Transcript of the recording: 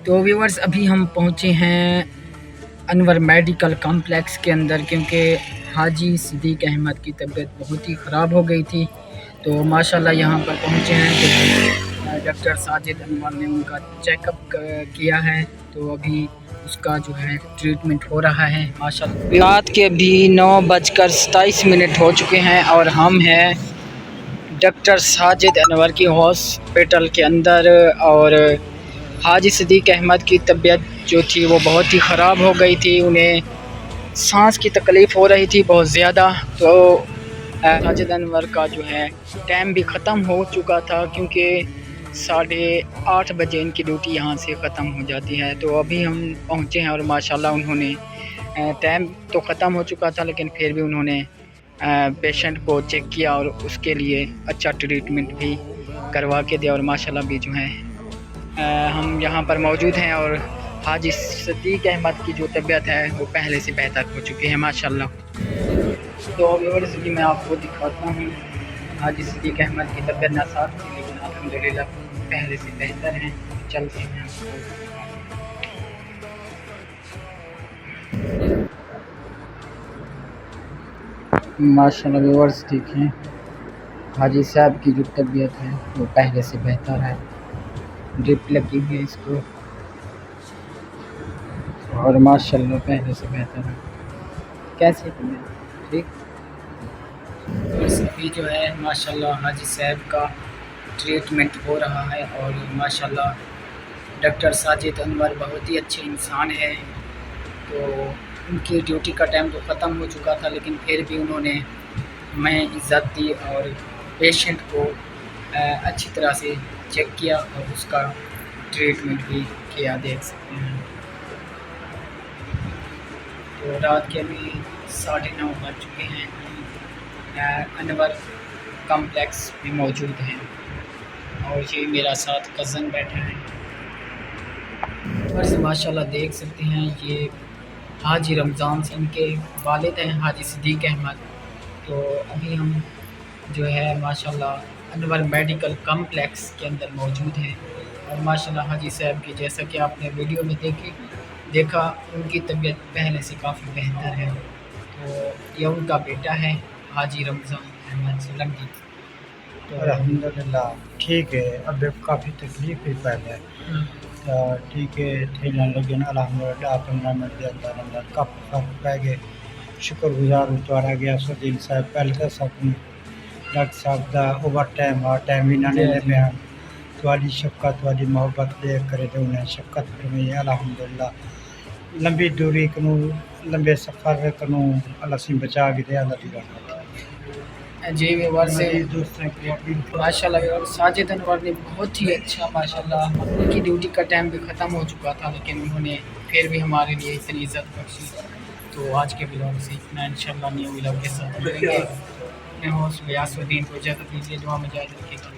तो व्यूवर्स अभी हम पहुँचे हैं अनवर मेडिकल कॉम्प्लेक्स के अंदर, क्योंकि हाजी सिद्दीक अहमद की तबीयत बहुत ही ख़राब हो गई थी। तो माशाल्लाह यहाँ पर पहुँचे हैं तो डॉक्टर साजिद अनवर ने उनका चेकअप किया है। तो अभी उसका जो है ट्रीटमेंट हो रहा है माशाल्लाह। रात के अभी 9:27 हो चुके हैं और हम हैं डॉक्टर साजिद अनवर की हॉस्पिटल के अंदर। और हाजी सिद्दीक अहमद की तबीयत जो थी वो बहुत ही ख़राब हो गई थी, उन्हें सांस की तकलीफ़ हो रही थी बहुत ज़्यादा। तो साजिद अनवर का जो है टाइम भी ख़त्म हो चुका था, क्योंकि 8:30 बजे इनकी ड्यूटी यहाँ से ख़त्म हो जाती है। तो अभी हम पहुँचे हैं और माशाल्लाह उन्होंने टाइम तो ख़त्म हो चुका था, लेकिन फिर भी उन्होंने पेशेंट को चेक किया और उसके लिए अच्छा ट्रीटमेंट भी करवा के दिया। और माशाल्लाह भी जो है हम यहाँ पर मौजूद हैं और हाजी सिद्दीक अहमद की जो तबीयत है वो पहले से बेहतर हो चुकी है माशाल्लाह। तो व्यूअर्स भी मैं आपको दिखाता हूँ, हाजी सिद्दीक अहमद की तबीयत नासाब थी, लेकिन अल्हम्दुलिल्लाह पहले से बेहतर है। चलते हैं माशाल्लाह। व्यूअर्स देखें, हाजी साहब की जो तबीयत है वो पहले से बेहतर है। ड्रिप लगी हुई है इसको और माशाल्लाह पहले से बेहतर है। कैसे ठीक बस अभी जो है माशाल्लाह हाजी साहब का ट्रीटमेंट हो रहा है। और माशाल्लाह डॉक्टर साजिद अनवर बहुत ही अच्छे इंसान है। तो उनकी ड्यूटी का टाइम तो ख़त्म हो चुका था, लेकिन फिर भी उन्होंने हमें इज़्ज़त दी और पेशेंट को अच्छी तरह से चेक किया और उसका ट्रीटमेंट भी किया, देख सकते हैं। तो रात के अभी 9:30 बज चुके हैं। अनवर कॉम्प्लेक्स में मौजूद हैं और ये मेरा साथ कज़न बैठा है। बस माशाल्लाह देख सकते हैं, ये हाजी रमज़ान सिंह के वालिद हैं, हाजी सिद्दीक अहमद। तो अभी हम जो है माशाल्लाह अनवर मेडिकल कॉम्प्लेक्स के अंदर मौजूद हैं और माशाल्लाह हाजी साहब की, जैसा कि आपने वीडियो में देखा उनकी तबीयत पहले से काफ़ी बेहतर है। तो ये उनका बेटा है हाजी रमज़ान अहमद सोलंकी। तो अल्हम्दुलिल्लाह ठीक है। अब काफ़ी तकलीफ भी पहले तो ठीक है थे ना, लेकिन अल्हम्दुलिल्लाह 15 मिनट के अंदर काफ़ी फ़र्क पै गए। शुक्रगुजार उतारा गया सदील साहब पहले तो सब डॉक्टर साहब का ओवर टाइम भी ना लेने पे थोड़ी शफकत थोड़ी मोहब्बत देख करे तो उन्हें शफकत फरमाई। अल्हम्दुलिल्लाह लंबी दूरी कनू लंबे सफ़र कनू अल्लाह से बचा के दे अल्लाह की जी व्यवहार से दोस्तों की माशाल्लाह साजिद अनवर ने बहुत ही अच्छा माशाल्लाह, उनकी ड्यूटी का टाइम भी ख़त्म हो चुका था, लेकिन उन्होंने फिर भी हमारे लिए इतनी इज़्ज़त बख्शी। तो आज के ब्लॉग से इतना, इंशाल्लाह न्यू ब्लॉग के साथ मिलेंगे। मैं होस्ट गयासुद्दीन को इजाज़त दीजिए, दुआ में याद रखिएगा।